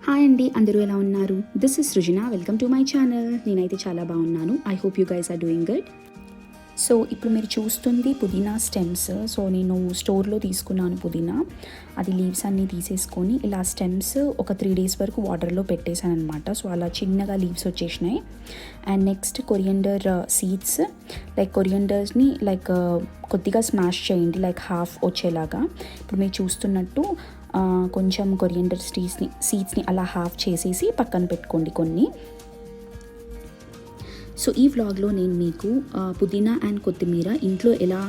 Hi అండి, అందరూ ఎలా ఉన్నారు? This is Srujana. Welcome to my channel. నేనైతే చాలా బాగున్నాను. I hope you guys are doing good. So ఇప్పుడు మీరు చూస్తుంది పుదీనా స్టెమ్స్. సో నేను స్టోర్లో తీసుకున్నాను పుదీనా. అది లీవ్స్ అన్నీ తీసేసుకొని ఇలా స్టెమ్స్ ఒక 3 days వరకు వాటర్లో పెట్టేశాను అనమాట. సో అలా చిన్నగా లీవ్స్ వచ్చేసినాయి. And next coriander seeds, like కొరియండర్స్ని కొద్దిగా స్మాష్ చేయండి, లైక్ హాఫ్ వచ్చేలాగా. ఇప్పుడు మీరు చూస్తున్నట్టు కొంచెం కొరియండర్ సీడ్స్ని అలా హాఫ్ చేసేసి పక్కన పెట్టుకోండి కొన్ని. సో ఈ వ్లాగ్లో నేను మీకు పుదీనా అండ్ కొత్తిమీర ఇంట్లో ఎలా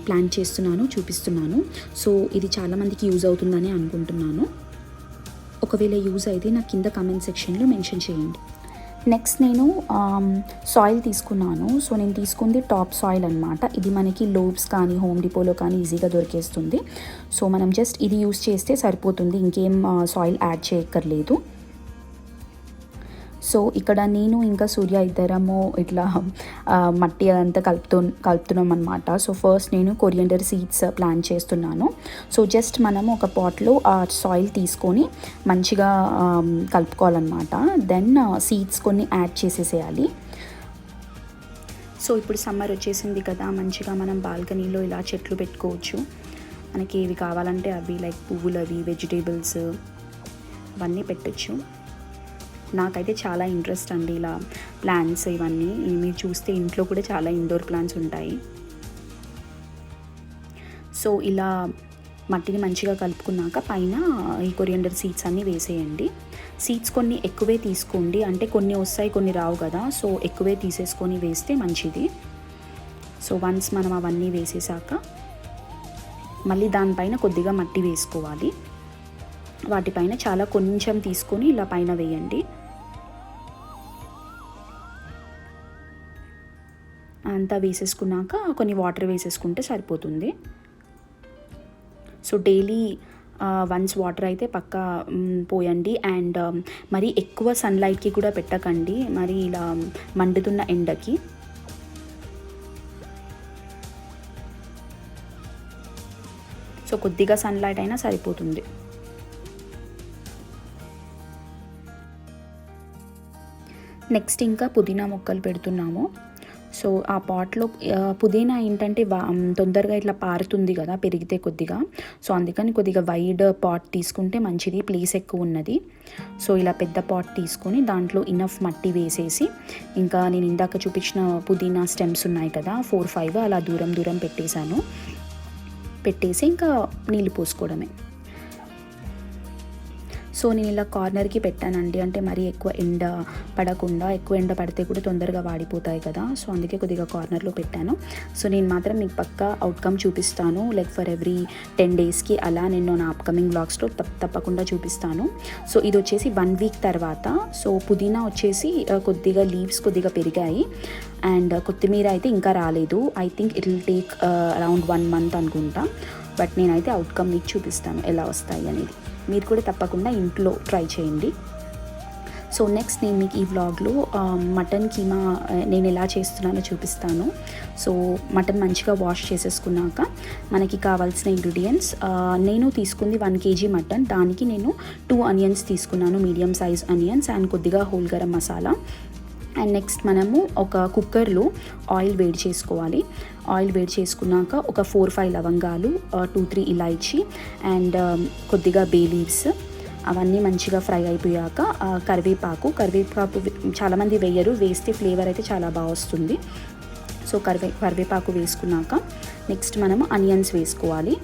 ప్లాన్ చేస్తున్నానో చూపిస్తున్నాను. సో ఇది చాలామందికి యూజ్ అవుతుందని అనుకుంటున్నాను. ఒకవేళ యూజ్ అయితే నాకు కింద కామెంట్ సెక్షన్లో మెన్షన్ చేయండి. నెక్స్ట్ నేను సాయిల్ తీసుకున్నాను. సో నేను తీసుకుంది టాప్ సాయిల్ అనమాట. ఇది మనకి లోబ్స్ కానీ హోమ్ డిపోలో కానీ ఈజీగా దొరికేస్తుంది. సో మనం జస్ట్ ఇది యూస్ చేస్తే సరిపోతుంది, ఇంకేం సాయిల్ యాడ్ చేయక్కర్లేదు. సో ఇక్కడ నేను ఇంకా సూర్య ఇద్దరము ఇట్లా మట్టి అదంతా కలుపుతున్నాం అనమాట. సో ఫస్ట్ నేను కొరియండర్ సీడ్స్ ప్లాన్ చేస్తున్నాను. సో జస్ట్ మనము ఒక పాట్లో ఆ సాయిల్ తీసుకొని మంచిగా కలుపుకోవాలన్నమాట. దెన్ సీడ్స్ కొన్ని యాడ్ చేసేసేయాలి. సో ఇప్పుడు సమ్మర్ వచ్చేసింది కదా, మంచిగా మనం బాల్కనీలో ఇలా చెట్లు పెట్టుకోవచ్చు. మనకి ఏవి కావాలంటే అవి, లైక్ పువ్వులు, అవి వెజిటేబుల్స్ అవన్నీ పెట్టచ్చు. నాకైతే చాలా ఇంట్రెస్ట్ అండి ఇలా ప్లాంట్స్ ఇవన్నీ. మీరు చూస్తే ఇంట్లో కూడా చాలా ఇండోర్ ప్లాంట్స్ ఉంటాయి. సో ఇలా మట్టిని మంచిగా కలుపుకున్నాక పైన ఈ కొరియండర్ సీడ్స్ అన్నీ వేసేయండి. సీడ్స్ కొన్ని ఎక్కువే తీసుకోండి, అంటే కొన్ని వస్తాయి కొన్ని రావు కదా. సో ఎక్కువే తీసేసుకొని వేస్తే మంచిది. సో వన్స్ మనం అవన్నీ వేసేసాక మళ్ళీ దానిపైన కొద్దిగా మట్టి వేసుకోవాలి. వాటిపైన చాలా కొంచెం తీసుకొని ఇలా పైన వేయండి. అంతా వేసేసుకున్నాక కొన్ని వాటర్ వేసేసుకుంటే సరిపోతుంది. సో డైలీ వన్స్ వాటర్ అయితే పక్కా పోయండి. అండ్ మరి ఎక్కువ సన్లైట్కి కూడా పెట్టకండి, మరి ఇలా మండుతున్న ఎండకి. సో కొద్దిగా సన్లైట్ అయినా సరిపోతుంది. నెక్స్ట్ ఇంకా పుదీనా మొక్కలు పెడుతున్నాము. సో ఆ పాట్లో పుదీనా ఏంటంటే తొందరగా ఇట్లా పారుతుంది కదా పెరిగితే కొద్దిగా. సో అందుకని కొద్దిగా వైడ్ పాట్ తీసుకుంటే మంచిది, ప్లేస్ ఎక్కువ ఉన్నది. సో ఇలా పెద్ద పాట్ తీసుకొని దాంట్లో ఇనఫ్ మట్టి వేసేసి, ఇంకా నేను ఇందాక చూపించిన పుదీనా స్టెమ్స్ ఉన్నాయి కదా 4-5 అలా దూరం పెట్టేసి ఇంకా నీళ్ళు పోసుకోవడమే. సో నేను ఇలా కార్నర్కి పెట్టానండి, అంటే మరీ ఎక్కువ ఎండ పడకుండా. ఎక్కువ ఎండ పడితే కూడా తొందరగా వాడిపోతాయి కదా. సో అందుకే కొద్దిగా కార్నర్లో పెట్టాను. సో నేను మాత్రం మీకు పక్కా అవుట్కమ్ చూపిస్తాను, లైక్ ఫర్ ఎవ్రీ 10 daysకి అలా నేను నా అప్కమింగ్ వ్లాగ్స్లో తప్పకుండా చూపిస్తాను. సో ఇది వచ్చేసి 1 week తర్వాత. సో పుదీనా వచ్చేసి కొద్దిగా లీవ్స్ కొద్దిగా పెరిగాయి. అండ్ కొత్తిమీర అయితే ఇంకా రాలేదు. I think it will take around 1 month అనుకుంటా. బట్ నేనైతే అవుట్కమ్ మీకు చూపిస్తాను ఎలా వస్తాయి అనేది. మీరు కూడా తప్పకుండా ఇంట్లో ట్రై చేయండి. సో నెక్స్ట్ నేను మీకు ఈ వ్లాగ్లో మటన్ కీమా నేను ఎలా చేస్తున్నానో చూపిస్తాను. సో మటన్ మంచిగా వాష్ చేసేసుకున్నాక మనకి కావాల్సిన ఇంగ్రీడియంట్స్, నేను తీసుకుంది 1 kg మటన్. దానికి నేను 2 onions తీసుకున్నాను, మీడియం సైజ్ ఆనియన్స్, అండ్ కొద్దిగా whole garam masala. And next మనము ఒక కుక్కర్లో ఆయిల్ వేడి చేసుకోవాలి. ఆయిల్ వేడి చేసుకున్నాక ఒక 4-5 లవంగాలు, 2-3 ఇలాచీ, అండ్ కొద్దిగా బే లీవ్స్, అవన్నీ మంచిగా ఫ్రై అయిపోయాక కరివేపాకు చాలామంది వేయరు, వేస్తే ఫ్లేవర్ అయితే చాలా బాగా వస్తుంది. సో కరివేపాకు వేసుకున్నాక నెక్స్ట్ మనము ఆనియన్స్ వేసుకోవాలి.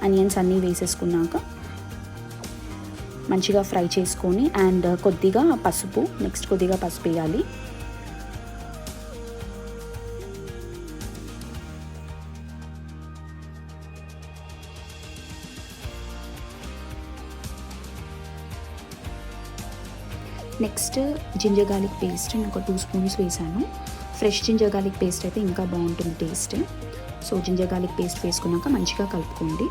ఆనియన్స్ అన్నీ వేసేసుకున్నాక మంచిగా ఫ్రై చేసుకొని, అండ్ కొద్దిగా పసుపు వేయాలి. నెక్స్ట్ జింజర్ గార్లిక్ పేస్ట్ నేను ఒక 2 spoons వేసాను. ఫ్రెష్ జింజర్ గార్లిక్ పేస్ట్ అయితే ఇంకా బాగుంటుంది taste. So ginger garlic paste వేసుకున్నాక మంచిగా కలుపుకోండి.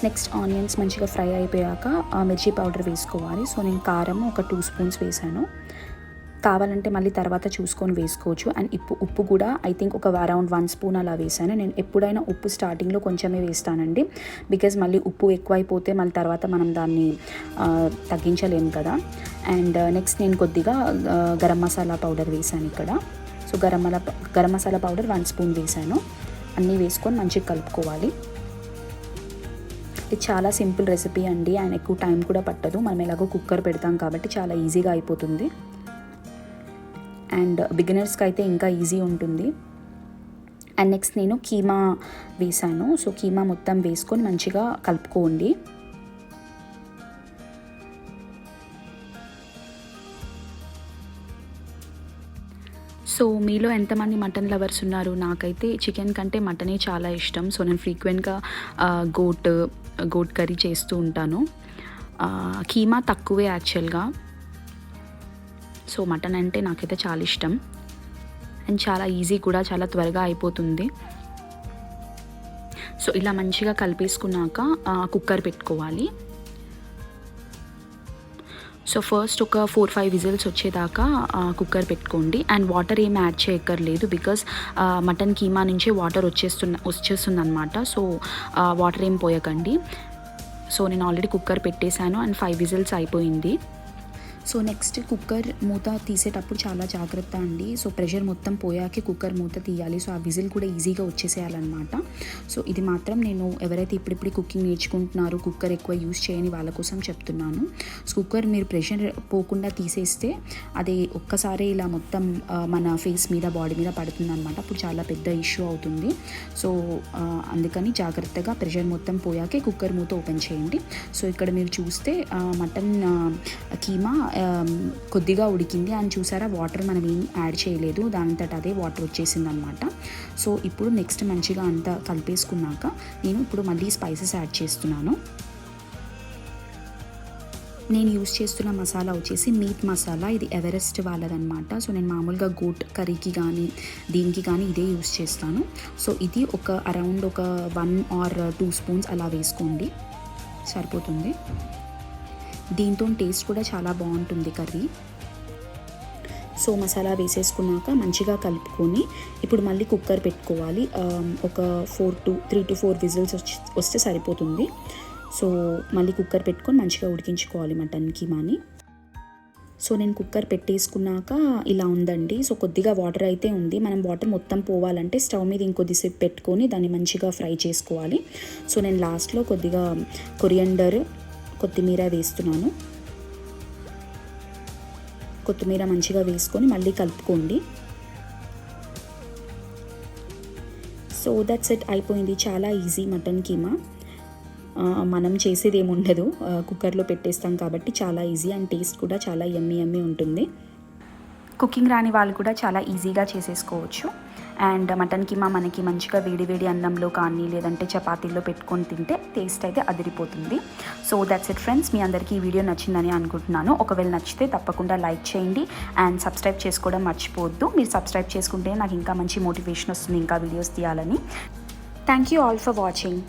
నెక్స్ట్ ఆనియన్స్ మంచిగా ఫ్రై అయిపోయాక మిర్చి పౌడర్ వేసుకోవాలి. సో నేను కారం ఒక 2 spoons వేసాను. కావాలంటే మళ్ళీ తర్వాత చూసుకొని వేసుకోవచ్చు. అండ్ ఉప్పు కూడా ఐ థింక్ ఒక అరౌండ్ 1 స్పూన్ అలా వేసాను. నేను ఎప్పుడైనా ఉప్పు స్టార్టింగ్లో కొంచెమే వేస్తానండి, బికాజ్ మళ్ళీ ఉప్పు ఎక్కువైపోతే మళ్ళీ తర్వాత మనం దాన్ని తగ్గించలేము కదా. అండ్ నెక్స్ట్ నేను కొద్దిగా గరం మసాలా పౌడర్ వేసాను ఇక్కడ. So garam masala powder 1 spoon వేసాను. అన్నీ వేసుకొని మంచిగా కలుపుకోవాలి. ఇది చాలా సింపుల్ రెసిపీ అండి, అండ్ ఎక్కువ టైం కూడా పట్టదు. మనం ఎలాగో కుక్కర్ పెడతాం కాబట్టి చాలా ఈజీగా అయిపోతుంది. అండ్ బిగినర్స్కి అయితే ఇంకా ఈజీ ఉంటుంది. అండ్ నెక్స్ట్ నేను కీమా వేసాను. సో కీమా మొత్తం వేసుకొని మంచిగా కలుపుకోండి. సో మీలో ఎంతమంది మటన్ లవర్స్ ఉన్నారు? నాకైతే చికెన్ కంటే మటనే చాలా ఇష్టం. సో నేను ఫ్రీక్వెంట్గా గోట్ కర్రీ చేస్తూ ఉంటాను. కీమా తక్కువే యాక్చువల్గా. సో మటన్ అంటే నాకైతే చాలా ఇష్టం అండ్ చాలా ఈజీ కూడా, చాలా త్వరగా అయిపోతుంది. సో ఇలా మంచిగా కలిపేసుకున్నాక కుక్కర్ పెట్టుకోవాలి. సో ఫస్ట్ ఒక 4-5 విజిల్స్ వచ్చేదాకా కుక్కర్ పెట్టుకోండి. అండ్ వాటర్ ఏమి యాడ్ చేయక్కర్లేదు, బికాజ్ మటన్ కీమా నుంచి వాటర్ వచ్చేస్తుంది అనమాట. సో వాటర్ ఏం పోయకండి. సో నేను ఆల్రెడీ కుక్కర్ పెట్టేశాను అండ్ 5 విజిల్స్ అయిపోయింది. సో నెక్స్ట్ కుక్కర్ మూత తీసేటప్పుడు చాలా జాగ్రత్త అండి. సో ప్రెషర్ మొత్తం పోయాకే కుక్కర్ మూత తీయాలి. సో ఆ విజిల్ కూడా ఈజీగా వచ్చేసేయాలన్నమాట. సో ఇది మాత్రం నేను ఎవరైతే ఇప్పుడిప్పుడు కుకింగ్ నేర్చుకుంటున్నారో, కుక్కర్ ఎక్కువ యూస్ చేయని వాళ్ళ కోసం చెప్తున్నాను. సో కుక్కర్ మీరు ప్రెషర్ పోకుండా తీసేస్తే అది ఒక్కసారి ఇలా మొత్తం మన ఫేస్ మీద, బాడీ మీద పడుతుందన్నమాట. అప్పుడు చాలా పెద్ద ఇష్యూ అవుతుంది. సో అందుకని జాగ్రత్తగా ప్రెషర్ మొత్తం పోయాకే కుక్కర్ మూత ఓపెన్ చేయండి. సో ఇక్కడ మీరు చూస్తే మటన్ కీమా కొద్దిగా ఉడికింది అని చూసారా, వాటర్ మనం ఏం యాడ్ చేయలేదు, దానంతట అదే వాటర్ వచ్చేసింది అనమాట. సో ఇప్పుడు నెక్స్ట్ మంచిగా అంతా కలిపేసుకున్నాక నేను ఇప్పుడు మళ్ళీ స్పైసెస్ యాడ్ చేస్తున్నాను. నేను యూస్ చేస్తున్న మసాలా వచ్చేసి మీట్ మసాలా. ఇది ఎవరెస్ట్ వాళ్ళదనమాట. సో నేను మామూలుగా గోట్ కర్రీకి కానీ దీనికి కానీ ఇదే యూస్ చేస్తాను. సో ఇది అరౌండ్ ఒక 1 or 2 స్పూన్స్ అలా వేసుకోండి, సరిపోతుంది. దీంతో టేస్ట్ కూడా చాలా బాగుంటుంది కర్రీ. సో మసాలా వేసేసుకున్నాక మంచిగా కలుపుకొని ఇప్పుడు మళ్ళీ కుక్కర్ పెట్టుకోవాలి. ఒక 3 to 4 విజిల్స్ వస్తే సరిపోతుంది. సో మళ్ళీ కుక్కర్ పెట్టుకొని మంచిగా ఉడికించుకోవాలి మటన్ కీమాని. సో నేను కుక్కర్ పెట్టేసుకున్నాక ఇలా ఉందండి. సో కొద్దిగా వాటర్ అయితే ఉంది. మనం వాటర్ మొత్తం పోవాలంటే స్టవ్ మీద ఇంకొద్దిసేపు పెట్టుకొని దాన్ని మంచిగా ఫ్రై చేసుకోవాలి. సో నేను లాస్ట్లో కొద్దిగా కొత్తిమీర వేస్తున్నాను. కొత్తిమీర మంచిగా వేసుకొని మళ్ళీ కలుపుకోండి. సో దట్స్ ఇట్, అయిపోయింది. చాలా ఈజీ మటన్ కీమా. మనం చేసేది ఏముండదు, కుక్కర్లో పెట్టేస్తాం కాబట్టి చాలా ఈజీ అండ్ టేస్ట్ కూడా చాలా యమ్మీ ఉంటుంది. కుకింగ్ రాని వాళ్ళు కూడా చాలా ఈజీగా చేసేసుకోవచ్చు. అండ్ మటన్ కీమా మనకి మంచిగా వేడి అన్నంలో కానీ లేదంటే చపాతీల్లో పెట్టుకొని తింటే టేస్ట్ అయితే అదిరిపోతుంది. సో దట్స్ ఇట్ ఫ్రెండ్స్, మీ అందరికీ ఈ వీడియో నచ్చిందని అనుకుంటున్నాను. ఒకవేళ నచ్చితే తప్పకుండా లైక్ చేయండి అండ్ సబ్స్క్రైబ్ చేసుకోవడం మర్చిపోవద్దు. మీరు సబ్స్క్రైబ్ చేసుకుంటే నాకు ఇంకా మంచి మోటివేషన్ వస్తుంది ఇంకా వీడియోస్ తీయాలని. Thank you all for watching.